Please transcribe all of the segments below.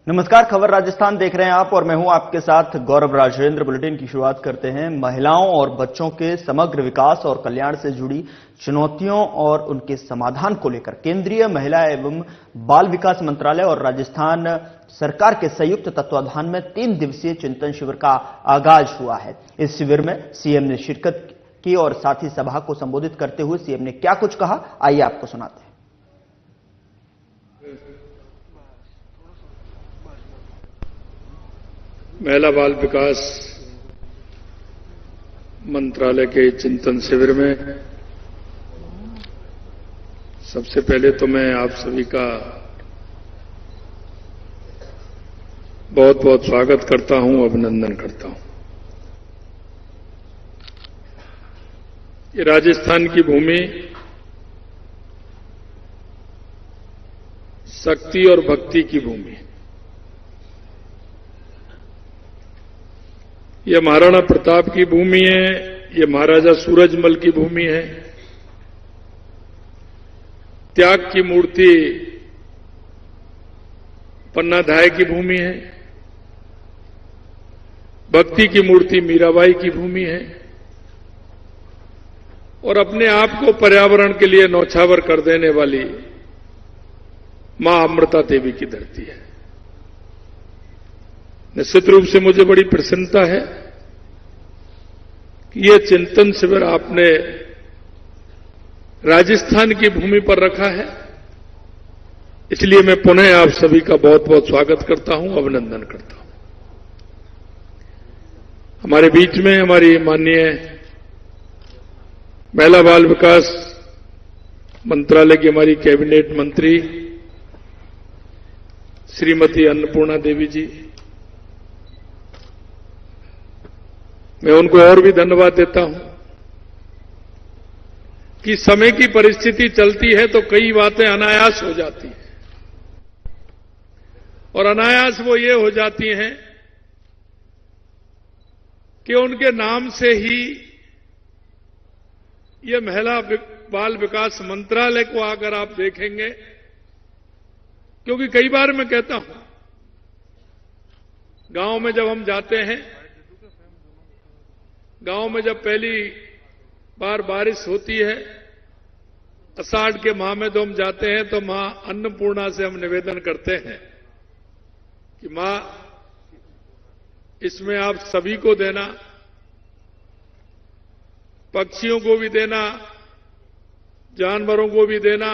नमस्कार, खबर राजस्थान देख रहे हैं आप और मैं हूं आपके साथ गौरव राजेंद्र। बुलेटिन की शुरुआत करते हैं महिलाओं और बच्चों के समग्र विकास और कल्याण से जुड़ी चुनौतियों और उनके समाधान को लेकर केंद्रीय महिला एवं बाल विकास मंत्रालय और राजस्थान सरकार के संयुक्त तत्वाधान में 3 दिवसीय चिंतन शिविर का आगाज हुआ है। इस शिविर में सीएम ने शिरकत की और साथ ही सभा को संबोधित करते हुए सीएम ने क्या कुछ कहा, आइए आपको सुनाते हैं। महिला बाल विकास मंत्रालय के चिंतन शिविर में सबसे पहले तो मैं आप सभी का बहुत बहुत स्वागत करता हूं, अभिनंदन करता हूं। ये राजस्थान की भूमि शक्ति और भक्ति की भूमि है। ये महाराणा प्रताप की भूमि है, ये महाराजा सूरजमल की भूमि है। त्याग की मूर्ति पन्नाधाय की भूमि है, भक्ति की मूर्ति मीराबाई की भूमि है और अपने आप को पर्यावरण के लिए न्यौछावर कर देने वाली मां अमृता देवी की धरती है। निश्चित रूप से मुझे बड़ी प्रसन्नता है कि ये चिंतन शिविर आपने राजस्थान की भूमि पर रखा है, इसलिए मैं पुनः आप सभी का बहुत बहुत स्वागत करता हूं, अभिनंदन करता हूं। हमारे बीच में हमारी माननीय महिला बाल विकास मंत्रालय की हमारी कैबिनेट मंत्री श्रीमती अन्नपूर्णा देवी जी, मैं उनको और भी धन्यवाद देता हूं कि समय की परिस्थिति चलती है तो कई बातें अनायास हो जाती हैं और अनायास वो ये हो जाती हैं कि उनके नाम से ही ये महिला बाल विकास मंत्रालय को अगर आप देखेंगे, क्योंकि कई बार मैं कहता हूं गांव में जब हम जाते हैं, गांव में जब पहली बार बारिश होती है, आषाढ़ के माह में तो हम जाते हैं तो मां अन्नपूर्णा से हम निवेदन करते हैं कि मां इसमें आप सभी को देना, पक्षियों को भी देना, जानवरों को भी देना,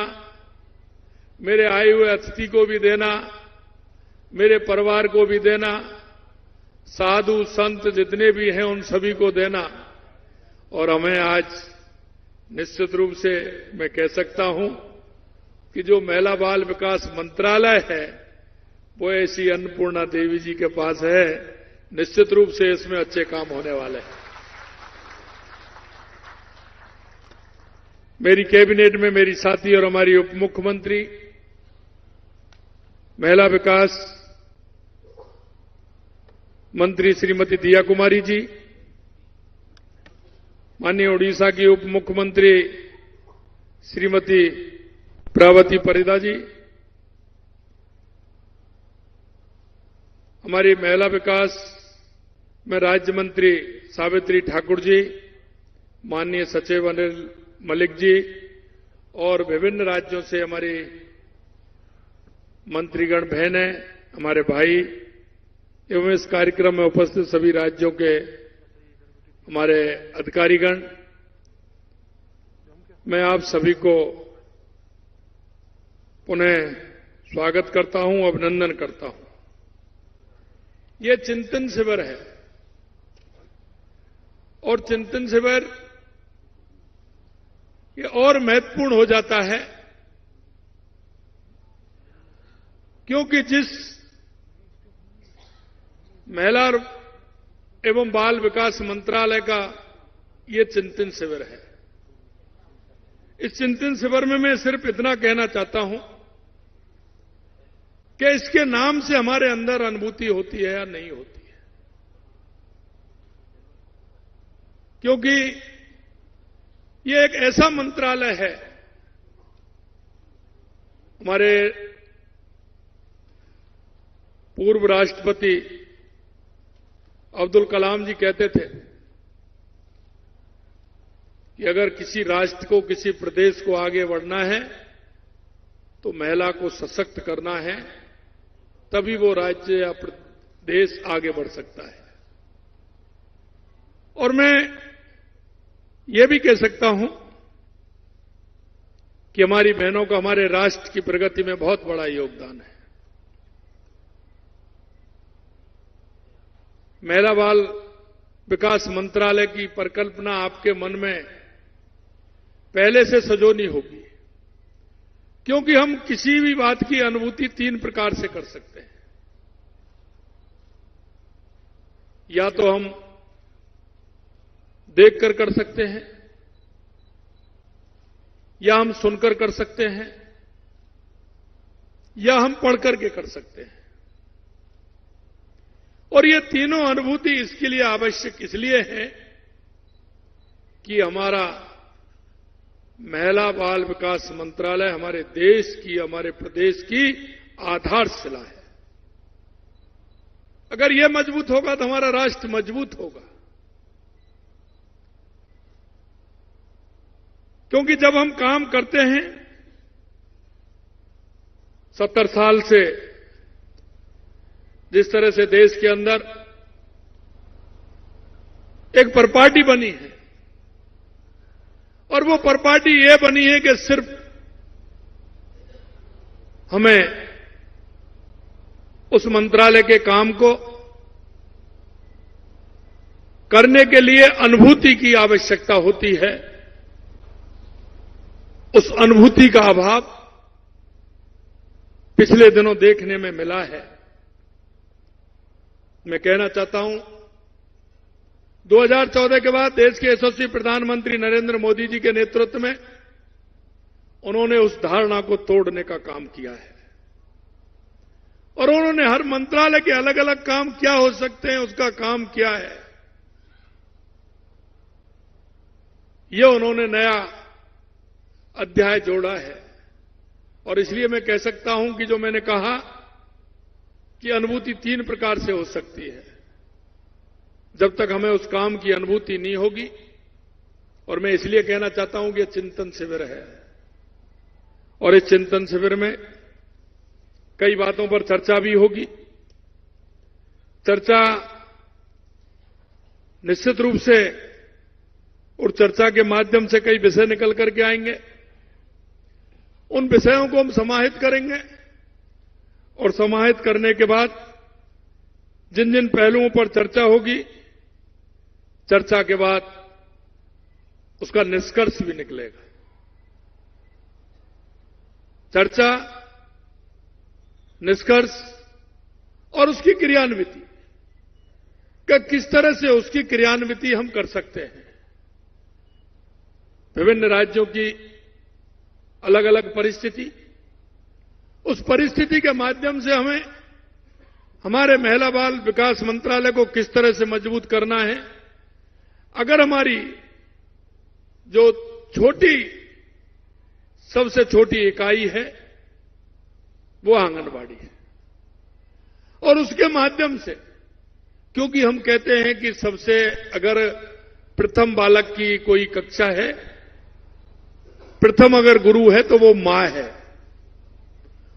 मेरे आए हुए अतिथि को भी देना, मेरे परिवार को भी देना, साधु संत जितने भी हैं उन सभी को देना। और हमें आज निश्चित रूप से मैं कह सकता हूं कि जो महिला बाल विकास मंत्रालय है वो ऐसी अन्नपूर्णा देवी जी के पास है। निश्चित रूप से इसमें अच्छे काम होने वाले हैं। मेरी कैबिनेट में मेरी साथी और हमारी उप मुख्यमंत्री महिला विकास मंत्री श्रीमती दिया कुमारी जी, माननीय उड़ीसा की उप मुख्यमंत्री श्रीमती प्रावती परिदा जी, हमारी महिला विकास में राज्य मंत्री सावित्री ठाकुर जी, माननीय सचिव अनिल मलिक जी और विभिन्न राज्यों से हमारी मंत्रीगण बहनें, हमारे भाई एवं इस कार्यक्रम में उपस्थित सभी राज्यों के हमारे अधिकारीगण, मैं आप सभी को पुनः स्वागत करता हूं, अभिनंदन करता हूं। ये चिंतन शिविर है और चिंतन शिविर ये और महत्वपूर्ण हो जाता है क्योंकि जिस महिला एवं बाल विकास मंत्रालय का ये चिंतन शिविर है, इस चिंतन शिविर में मैं सिर्फ इतना कहना चाहता हूं कि इसके नाम से हमारे अंदर अनुभूति होती है या नहीं होती है, क्योंकि ये एक ऐसा मंत्रालय है, हमारे पूर्व राष्ट्रपति अब्दुल कलाम जी कहते थे कि अगर किसी राष्ट्र को, किसी प्रदेश को आगे बढ़ना है तो महिला को सशक्त करना है, तभी वो राज्य या देश आगे बढ़ सकता है। और मैं ये भी कह सकता हूं कि हमारी बहनों का हमारे राष्ट्र की प्रगति में बहुत बड़ा योगदान है। महिला बाल विकास मंत्रालय की परिकल्पना आपके मन में पहले से सजोनी होगी, क्योंकि हम किसी भी बात की अनुभूति 3 प्रकार से कर सकते हैं। या तो हम देखकर कर सकते हैं, या हम सुनकर कर सकते हैं, या हम पढ़कर के कर सकते हैं। और ये तीनों अनुभूति इसके लिए आवश्यक इसलिए है कि हमारा महिला बाल विकास मंत्रालय हमारे देश की, हमारे प्रदेश की आधारशिला है। अगर यह मजबूत होगा तो हमारा राष्ट्र मजबूत होगा। क्योंकि जब हम काम करते हैं 70 साल से जिस तरह से देश के अंदर एक परपाटी बनी है, और वो परपाटी ये बनी है कि सिर्फ हमें उस मंत्रालय के काम को करने के लिए अनुभूति की आवश्यकता होती है। उस अनुभूति का अभाव पिछले दिनों देखने में मिला है। मैं कहना चाहता हूं, 2014 के बाद देश के यशस्वी प्रधानमंत्री नरेंद्र मोदी जी के नेतृत्व में उन्होंने उस धारणा को तोड़ने का काम किया है, और उन्होंने हर मंत्रालय के अलग अलग काम क्या हो सकते हैं उसका काम किया है। यह उन्होंने नया अध्याय जोड़ा है। और इसलिए मैं कह सकता हूं कि जो मैंने कहा कि अनुभूति 3 प्रकार से हो सकती है। जब तक हमें उस काम की अनुभूति नहीं होगी, और मैं इसलिए कहना चाहता हूं कि यह चिंतन शिविर है, और इस चिंतन शिविर में कई बातों पर चर्चा भी होगी। चर्चा निश्चित रूप से, और चर्चा के माध्यम से कई विषय निकल करके आएंगे। उन विषयों को हम समाहित करेंगे, और समाहित करने के बाद जिन जिन पहलुओं पर चर्चा होगी, चर्चा के बाद उसका निष्कर्ष भी निकलेगा। चर्चा, निष्कर्ष और उसकी क्रियान्विति का किस तरह से उसकी क्रियान्विति हम कर सकते हैं। विभिन्न राज्यों की अलग अलग परिस्थिति, उस परिस्थिति के माध्यम से हमें हमारे महिला बाल विकास मंत्रालय को किस तरह से मजबूत करना है। अगर हमारी जो सबसे छोटी इकाई है वो आंगनबाड़ी है, और उसके माध्यम से, क्योंकि हम कहते हैं कि सबसे अगर प्रथम बालक की कोई कक्षा है, प्रथम अगर गुरु है तो वो मां है,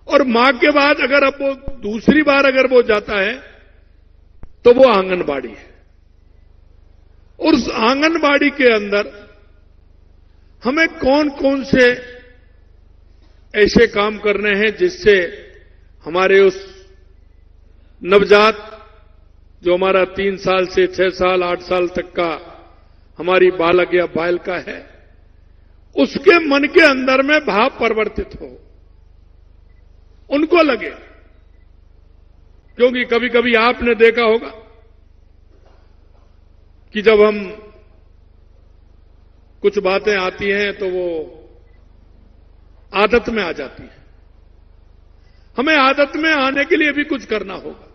और मां के बाद अगर अब वो दूसरी बार अगर वो जाता है तो वो आंगनबाड़ी है। और उस आंगनबाड़ी के अंदर हमें कौन कौन से ऐसे काम करने हैं जिससे हमारे उस नवजात, जो हमारा 3 साल से 6 साल 8 साल तक का हमारी बालक या बालिका है, उसके मन के अंदर में भाव परिवर्तित हो, उनको लगे। क्योंकि कभी कभी आपने देखा होगा कि जब हम कुछ बातें आती हैं तो वो आदत में आ जाती है। हमें आदत में आने के लिए भी कुछ करना होगा।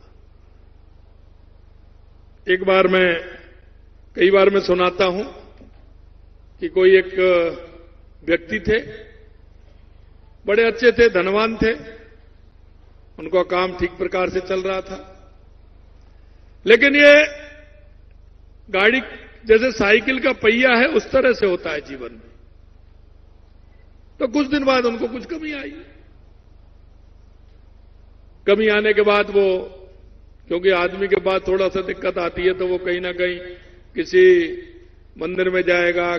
कई बार मैं सुनाता हूं कि कोई एक व्यक्ति थे, बड़े अच्छे थे, धनवान थे। उनका काम ठीक प्रकार से चल रहा था। लेकिन ये गाड़ी जैसे साइकिल का पहिया है उस तरह से होता है जीवन में। तो कुछ दिन बाद उनको कुछ कमी आई। कमी आने के बाद वो, क्योंकि आदमी के बाद थोड़ा सा दिक्कत आती है, तो वो कहीं ना कहीं किसी मंदिर में जाएगा,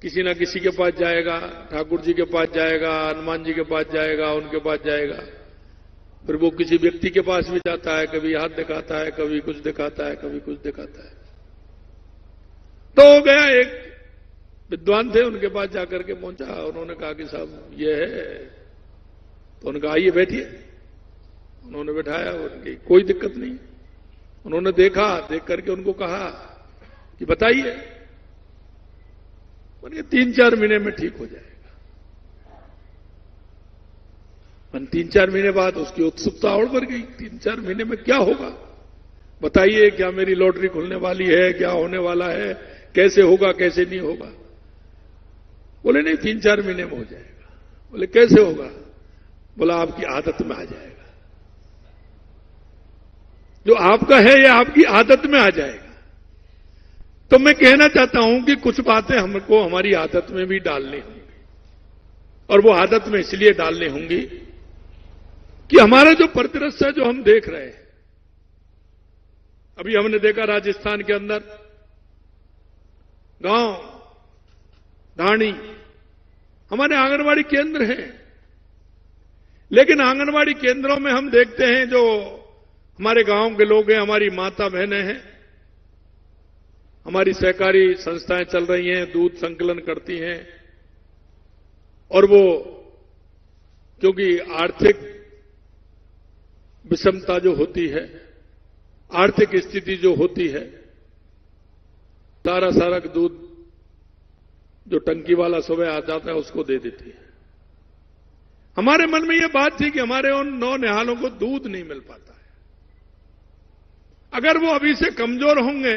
किसी ना किसी के पास जाएगा, ठाकुर जी के पास जाएगा, हनुमान जी के पास जाएगा, उनके पास जाएगा। फिर वो किसी व्यक्ति के पास भी जाता है, कभी हाथ दिखाता है, कभी कुछ दिखाता है, कभी कुछ दिखाता है। तो हो गया, एक विद्वान थे, उनके पास जाकर के पहुंचा। उन्होंने कहा कि साहब ये है। तो उन्होंने कहा आइए बैठिए। उन्होंने बैठाया, उनकी कोई दिक्कत नहीं। उन्होंने देखा, देख करके उनको कहा कि बताइए। मैंने 3-4 महीने में ठीक हो जाएगा। मैंने 3-4 महीने बाद उसकी उत्सुकता और बढ़ गई। 3-4 महीने में क्या होगा, बताइए, क्या मेरी लॉटरी खुलने वाली है, क्या होने वाला है, कैसे होगा, कैसे नहीं होगा। बोले नहीं, 3-4 महीने में हो जाएगा। बोले कैसे होगा। बोला आपकी आदत में आ जाएगा। जो आपका है ये आपकी आदत में आ जाएगा। तो मैं कहना चाहता हूं कि कुछ बातें हमको हमारी आदत में भी डालनी होंगी, और वो आदत में इसलिए डालनी होंगी कि हमारा जो परिदृश्य है, जो हम देख रहे हैं, अभी हमने देखा राजस्थान के अंदर गांव ढाणी हमारे आंगनवाड़ी केंद्र हैं। लेकिन आंगनवाड़ी केंद्रों में हम देखते हैं जो हमारे गांव के लोग हैं, हमारी माता बहनें हैं, हमारी सहकारी संस्थाएं चल रही हैं, दूध संकलन करती हैं, और वो क्योंकि आर्थिक विषमता जो होती है, आर्थिक स्थिति जो होती है, सारा दूध जो टंकी वाला सुबह आ जाता है उसको दे देती है। हमारे मन में यह बात थी कि हमारे उन नौनिहालों को दूध नहीं मिल पाता है। अगर वो अभी से कमजोर होंगे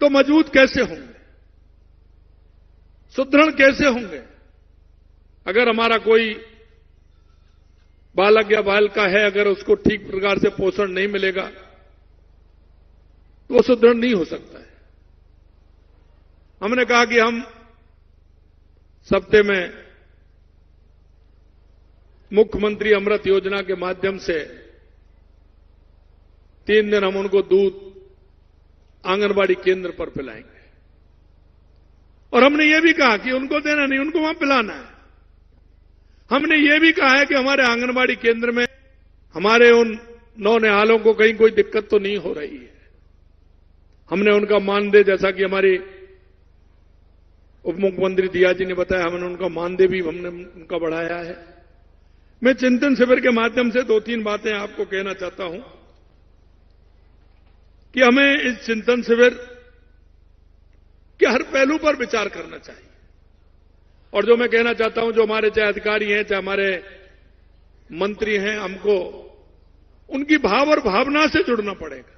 तो मजबूत कैसे होंगे, सुदृढ़ कैसे होंगे। अगर हमारा कोई बालक या बालिका है, अगर उसको ठीक प्रकार से पोषण नहीं मिलेगा तो वो सुदृढ़ नहीं हो सकता है। हमने कहा कि हम सप्ताह में मुख्यमंत्री अमृत योजना के माध्यम से 3 दिन हम उनको दूध आंगनबाड़ी केंद्र पर पिलाएंगे। और हमने ये भी कहा कि उनको देना नहीं, उनको वहां पिलाना है। हमने ये भी कहा है कि हमारे आंगनबाड़ी केंद्र में हमारे उन नौनिहालों को कहीं कोई दिक्कत तो नहीं हो रही है। हमने उनका मानदेय, जैसा कि हमारी उप मुख्यमंत्री दिया जी ने बताया, हमने उनका मानदेय भी हमने उनका बढ़ाया है। मैं चिंतन शिविर के माध्यम से 2-3 बातें आपको कहना चाहता हूं कि हमें इस चिंतन शिविर के हर पहलू पर विचार करना चाहिए। और जो मैं कहना चाहता हूं, जो हमारे चाहे अधिकारी हैं, चाहे हमारे मंत्री हैं, हमको उनकी भाव और भावना से जुड़ना पड़ेगा।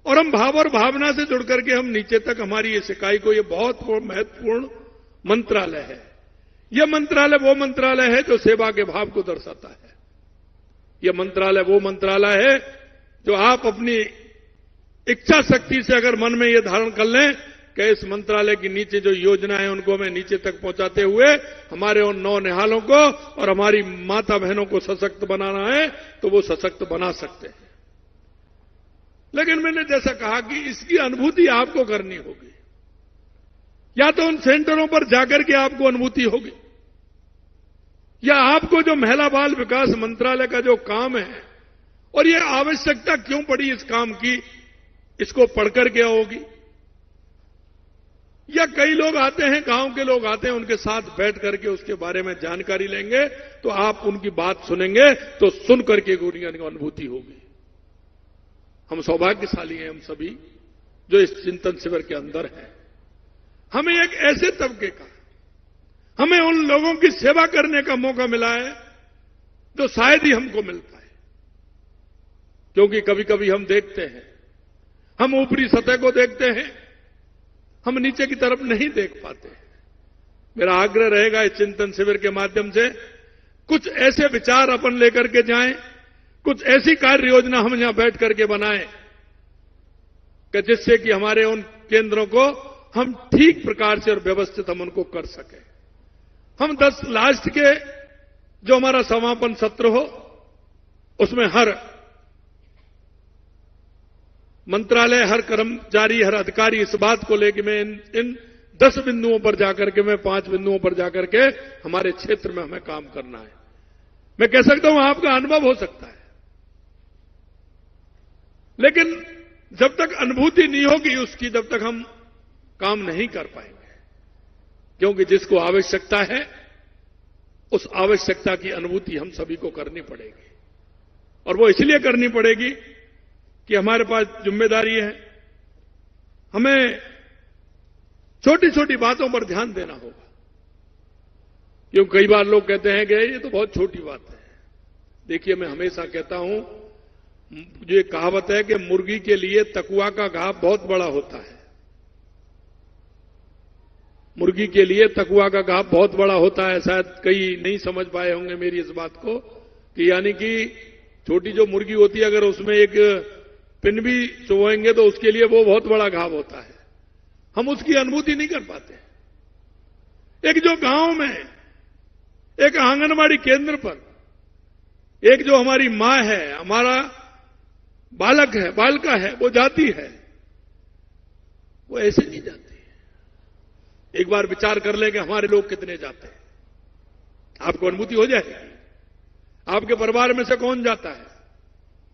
और हम भाव और भावना से जुड़ करके हम नीचे तक हमारी इस इकाई को, ये बहुत महत्वपूर्ण मंत्रालय है। यह मंत्रालय वो मंत्रालय है जो सेवा के भाव को दर्शाता है। यह मंत्रालय वो मंत्रालय है जो आप अपनी इच्छा शक्ति से अगर मन में यह धारण कर लें कि इस मंत्रालय की नीचे जो योजना है उनको हमें नीचे तक पहुंचाते हुए हमारे उन नौनिहालों को और हमारी माता बहनों को सशक्त बनाना है, तो वो सशक्त बना सकते हैं। लेकिन मैंने जैसा कहा कि इसकी अनुभूति आपको करनी होगी, या तो उन सेंटरों पर जाकर के आपको अनुभूति होगी, या आपको जो महिला बाल विकास मंत्रालय का जो काम है और ये आवश्यकता क्यों पड़ी इस काम की, इसको पढ़कर के होगी। या कई लोग आते हैं, गांव के लोग आते हैं, उनके साथ बैठ करके उसके बारे में जानकारी लेंगे, तो आप उनकी बात सुनेंगे तो सुन करके उनकी अनुभूति होगी। हम सौभाग्यशाली हैं, हम सभी जो इस चिंतन शिविर के अंदर हैं। हमें एक ऐसे तबके का, हमें उन लोगों की सेवा करने का मौका मिला है जो शायद ही हमको मिल पाए। क्योंकि कभी कभी हम देखते हैं, हम ऊपरी सतह को देखते हैं, हम नीचे की तरफ नहीं देख पाते। मेरा आग्रह रहेगा इस चिंतन शिविर के माध्यम से कुछ ऐसे विचार अपन लेकर के जाएं, कुछ ऐसी कार्य योजना हम यहां बैठ करके बनाएं कि जिससे कि हमारे उन केंद्रों को हम ठीक प्रकार से और व्यवस्थित हम उनको कर सकें। हम 10 लास्ट के जो हमारा समापन सत्र हो, उसमें हर मंत्रालय, हर कर्मचारी, हर अधिकारी इस बात को लेकर मैं इन 10 बिंदुओं पर जाकर के, मैं 5 बिंदुओं पर जाकर के हमारे क्षेत्र में हमें काम करना है। मैं कह सकता हूं आपका अनुभव हो सकता है, लेकिन जब तक अनुभूति नहीं होगी उसकी, तब तक हम काम नहीं कर पाएंगे। क्योंकि जिसको आवश्यकता है उस आवश्यकता की अनुभूति हम सभी को करनी पड़ेगी, और वो इसलिए करनी पड़ेगी कि हमारे पास जिम्मेदारी है। हमें छोटी छोटी बातों पर ध्यान देना होगा, क्योंकि कई बार लोग कहते हैं कि ये तो बहुत छोटी बात है। देखिए, मैं हमेशा कहता हूं, ये कहावत है कि मुर्गी के लिए तकुआ का घाव बहुत बड़ा होता है। मुर्गी के लिए तकुआ का घाव बहुत बड़ा होता है। शायद कई नहीं समझ पाए होंगे मेरी इस बात को, कि यानी कि छोटी जो मुर्गी होती है, अगर उसमें एक पिन भी चुभेंगे तो उसके लिए वो बहुत बड़ा घाव होता है। हम उसकी अनुभूति नहीं कर पाते। एक जो गांव में, एक आंगनबाड़ी केंद्र पर, एक जो हमारी मां है, हमारा बालक है, बालिका है, वो जाती है, वो ऐसे नहीं जाती। एक बार विचार कर लें कि हमारे लोग कितने जाते हैं, आपको अनुभूति हो जाएगी। आपके परिवार में से कौन जाता है,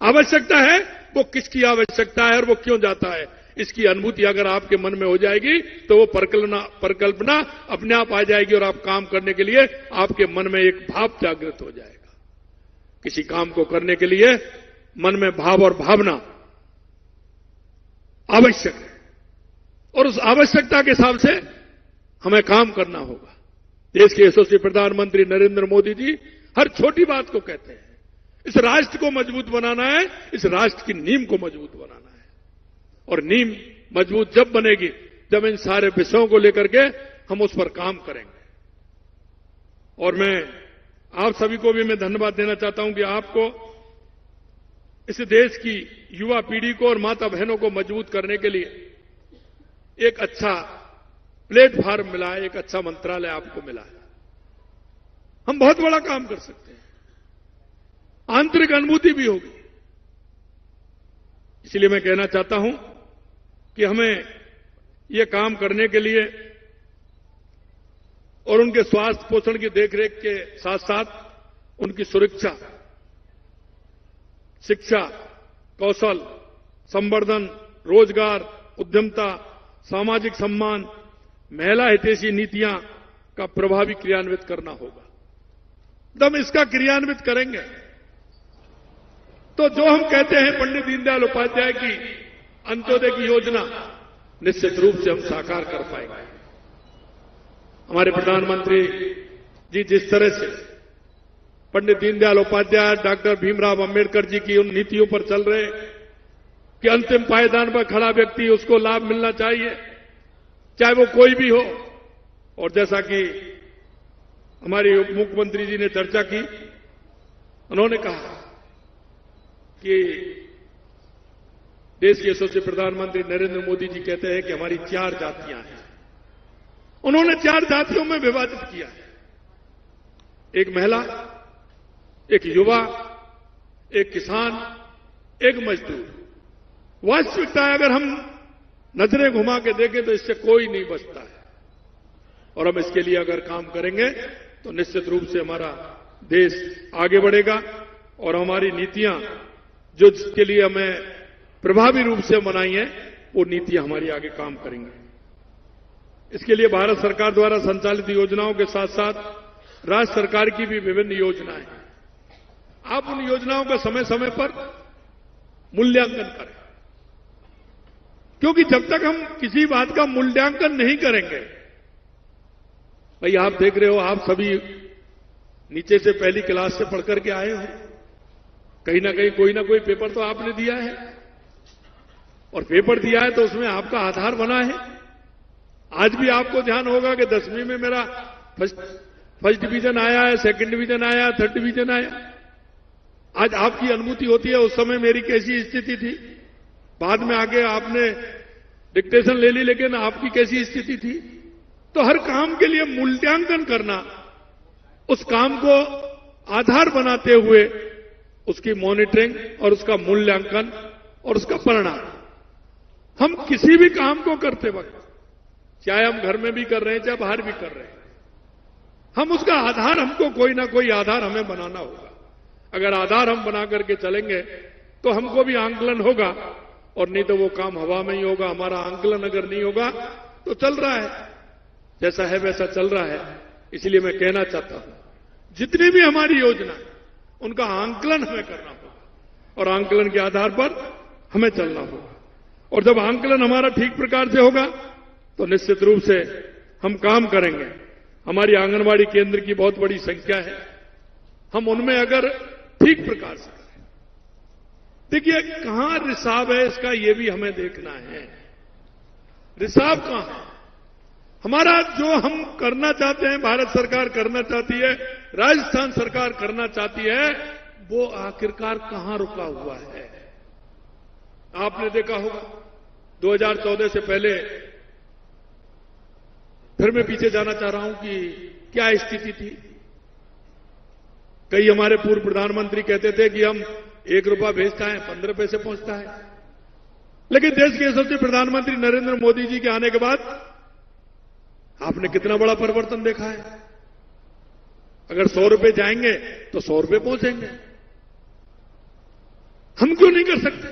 आवश्यकता है, वो किसकी आवश्यकता है और वो क्यों जाता है, इसकी अनुभूति अगर आपके मन में हो जाएगी तो वो परिकल्पना अपने आप आ जाएगी, और आप काम करने के लिए आपके मन में एक भाव जागृत हो जाएगा। किसी काम को करने के लिए मन में भाव और भावना आवश्यक है, और उस आवश्यकता के हिसाब से हमें काम करना होगा। देश के यशस्वी प्रधानमंत्री नरेंद्र मोदी जी हर छोटी बात को कहते हैं, इस राष्ट्र को मजबूत बनाना है, इस राष्ट्र की नींव को मजबूत बनाना है। और नींव मजबूत जब बनेगी जब इन सारे विषयों को लेकर के हम उस पर काम करेंगे। और मैं आप सभी को भी मैं धन्यवाद देना चाहता हूं कि आपको इस देश की युवा पीढ़ी को और माता बहनों को मजबूत करने के लिए एक अच्छा प्लेटफॉर्म मिला है, एक अच्छा मंत्रालय आपको मिला है। हम बहुत बड़ा काम कर सकते हैं, आंतरिक अनुभूति भी होगी। इसलिए मैं कहना चाहता हूं कि हमें ये काम करने के लिए और उनके स्वास्थ्य पोषण की देखरेख के साथ साथ उनकी सुरक्षा, शिक्षा, कौशल, संवर्धन, रोजगार, उद्यमता, सामाजिक सम्मान, महिला हितैषी नीतियां का प्रभावी क्रियान्वित करना होगा। जब हम इसका क्रियान्वित करेंगे तो जो हम कहते हैं पंडित दीनदयाल उपाध्याय की अंत्योदय की योजना, निश्चित रूप से हम साकार कर पाएंगे। हमारे प्रधानमंत्री जी जिस तरह से पंडित दीनदयाल उपाध्याय, डॉक्टर भीमराव अंबेडकर जी की उन नीतियों पर चल रहे कि अंतिम पायदान पर खड़ा व्यक्ति, उसको लाभ मिलना चाहिए, चाहे वो कोई भी हो। और जैसा कि हमारे उप मुख्यमंत्री जी ने चर्चा की, उन्होंने कहा कि देश के यशस्वी प्रधानमंत्री नरेंद्र मोदी जी कहते हैं कि हमारी 4 जातियां हैं। उन्होंने 4 जातियों में विभाजित किया है, एक महिला, एक युवा, एक किसान, एक मजदूर। वास्तविकता है, अगर हम नजरें घुमा के देखें तो इससे कोई नहीं बचता है, और हम इसके लिए अगर काम करेंगे तो निश्चित रूप से हमारा देश आगे बढ़ेगा, और हमारी नीतियां जो जिसके लिए हमें प्रभावी रूप से बनाई हैं, वो नीतियां हमारी आगे काम करेंगी। इसके लिए भारत सरकार द्वारा संचालित योजनाओं के साथ साथ राज्य सरकार की भी विभिन्न योजनाएं हैं। आप उन योजनाओं का समय समय पर मूल्यांकन करें, क्योंकि जब तक हम किसी बात का मूल्यांकन नहीं करेंगे, भाई आप देख रहे हो, आप सभी नीचे से पहली क्लास से पढ़ करके आए हो, कहीं ना कोई पेपर तो आपने दिया है, और पेपर दिया है तो उसमें आपका आधार बना है। आज भी आपको ध्यान होगा कि 10वीं में मेरा फर्स्ट डिवीजन आया है, सेकंड डिवीजन आया, थर्ड डिवीजन आया। आज आपकी अनुभूति होती है उस समय मेरी कैसी स्थिति थी, बाद में आके आपने डिक्टेशन ले ली, लेकिन आपकी कैसी स्थिति थी। तो हर काम के लिए मूल्यांकन करना, उस काम को आधार बनाते हुए उसकी मॉनिटरिंग और उसका मूल्यांकन और उसका परिणाम। हम किसी भी काम को करते वक्त, चाहे हम घर में भी कर रहे हैं चाहे बाहर भी कर रहे हैं, हम उसका आधार, हमको कोई ना कोई आधार हमें बनाना होगा। अगर आधार हम बना करके चलेंगे तो हमको भी आंकलन होगा, और नहीं तो वो काम हवा में ही होगा। हमारा आंकलन अगर नहीं होगा तो चल रहा है जैसा है वैसा चल रहा है। इसलिए मैं कहना चाहता हूं, जितनी भी हमारी योजना उनका आंकलन हमें करना होगा, और आंकलन के आधार पर हमें चलना होगा। और जब आंकलन हमारा ठीक प्रकार से होगा तो निश्चित रूप से हम काम करेंगे। हमारी आंगनवाड़ी केंद्र की बहुत बड़ी संख्या है, हम उनमें अगर ठीक प्रकार से करें, देखिए कहां रिसाव है इसका ये भी हमें देखना है। रिसाव कहां है? हमारा जो हम करना चाहते हैं, भारत सरकार करना चाहती है, राजस्थान सरकार करना चाहती है, वो आखिरकार कहां रुका हुआ है? आपने देखा होगा 2014 से पहले, फिर मैं पीछे जाना चाह रहा हूं कि क्या स्थिति थी। कई हमारे पूर्व प्रधानमंत्री कहते थे कि हम 1 रुपया भेजता है 15 पैसे पहुंचता है, लेकिन देश के यशस्वी प्रधानमंत्री नरेंद्र मोदी जी के आने के बाद आपने कितना बड़ा परिवर्तन देखा है। अगर 100 रुपए जाएंगे तो 100 रुपए पहुंचेंगे। हम क्यों नहीं कर सकते?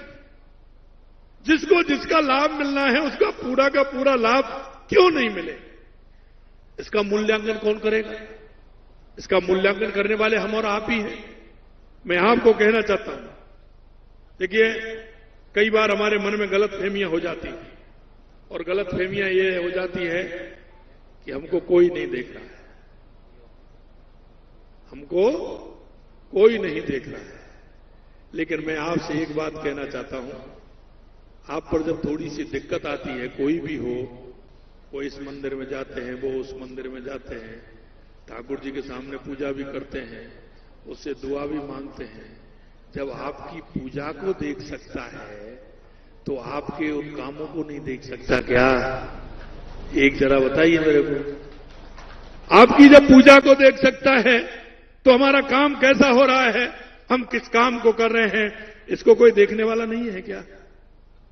जिसको जिसका लाभ मिलना है उसका पूरा का पूरा लाभ क्यों नहीं मिले? इसका मूल्यांकन कौन करेगा? इसका मूल्यांकन करने वाले हम और आप ही हैं। मैं आपको कहना चाहता हूं, देखिए कई बार हमारे मन में गलतफहमियां हो जाती हैं, और गलतफहमियां ये हो जाती है कि हमको कोई नहीं देख रहा है, हमको कोई नहीं देख रहा है। लेकिन मैं आपसे एक बात कहना चाहता हूं, आप पर जब थोड़ी सी दिक्कत आती है, कोई भी हो, वो इस मंदिर में जाते हैं, वो उस मंदिर में जाते हैं, ठाकुर जी के सामने पूजा भी करते हैं, उससे दुआ भी मांगते हैं। जब आपकी पूजा को देख सकता है तो आपके उन कामों को नहीं देख सकता क्या? एक जरा बताइए मेरे को। आपकी जब पूजा को देख सकता है तो हमारा काम कैसा हो रहा है, हम किस काम को कर रहे हैं, इसको कोई देखने वाला नहीं है क्या?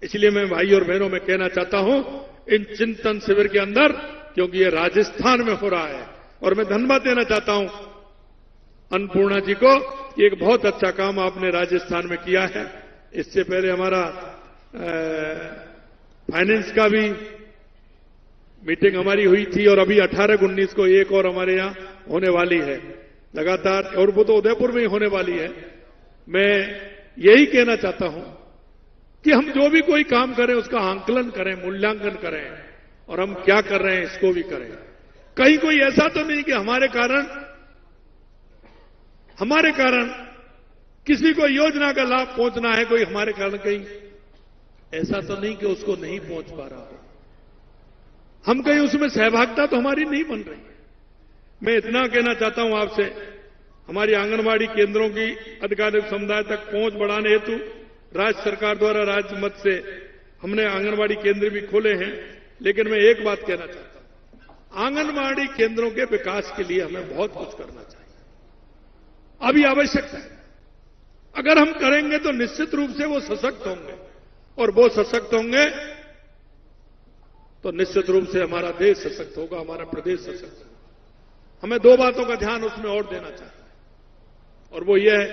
इसलिए मैं भाई और बहनों में कहना चाहता हूं, इन चिंतन शिविर के अंदर, क्योंकि ये राजस्थान में हो रहा है, और मैं धन्यवाद देना चाहता हूं अन्नपूर्णा जी को, एक बहुत अच्छा काम आपने राजस्थान में किया है। इससे पहले हमारा फाइनेंस का भी मीटिंग हमारी हुई थी, और अभी 18-19 को एक और हमारे यहां होने वाली है लगातार, और वो तो उदयपुर में ही होने वाली है। मैं यही कहना चाहता हूं कि हम जो भी कोई काम करें उसका आंकलन करें, मूल्यांकन करें, और हम क्या कर रहे हैं इसको भी करें। कहीं कोई ऐसा तो नहीं कि हमारे कारण किसी को योजना का लाभ पहुंचना है, कोई हमारे कारण कहीं ऐसा तो नहीं कि उसको नहीं पहुंच पा रहा हो, हम कहीं उसमें सहभागिता तो हमारी नहीं बन रही है। मैं इतना कहना चाहता हूं आपसे, हमारी आंगनवाड़ी केंद्रों की आधिकारिक समुदाय तक पहुंच बढ़ाने हेतु राज्य सरकार द्वारा राज्य मद से हमने आंगनवाड़ी केंद्र भी खोले हैं। लेकिन मैं एक बात कहना चाहता हूं, आंगनवाड़ी केंद्रों के विकास के लिए हमें बहुत कुछ करना चाहिए, अभी आवश्यकता है। अगर हम करेंगे तो निश्चित रूप से वो सशक्त होंगे, और वो सशक्त होंगे तो निश्चित रूप से हमारा देश सशक्त होगा, हमारा प्रदेश सशक्त होगा। हमें 2 बातों का ध्यान उसमें और देना चाहिए, और वो ये है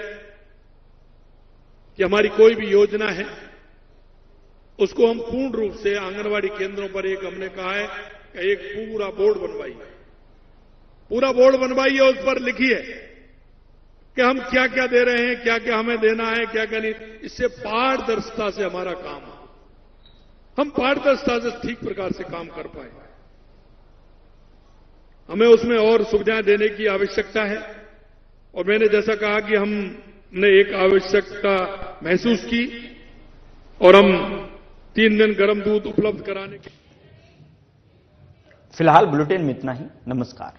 कि हमारी कोई भी योजना है उसको हम पूर्ण रूप से आंगनवाड़ी केंद्रों पर, एक हमने कहा है कि एक पूरा बोर्ड बनवाइए, पूरा बोर्ड बनवाइए, उस पर लिखिए कि हम क्या क्या दे रहे हैं, क्या क्या हमें देना है, क्या क्या नहीं। इससे पारदर्शिता से हमारा काम हो, हम पारदर्शिता से ठीक प्रकार से काम कर पाए। हमें उसमें और सुविधाएं देने की आवश्यकता है, और मैंने जैसा कहा कि हमने एक आवश्यकता महसूस की, और हम 3 दिन गर्म दूध उपलब्ध कराने के। फिलहाल बुलेटिन में इतना ही। नमस्कार।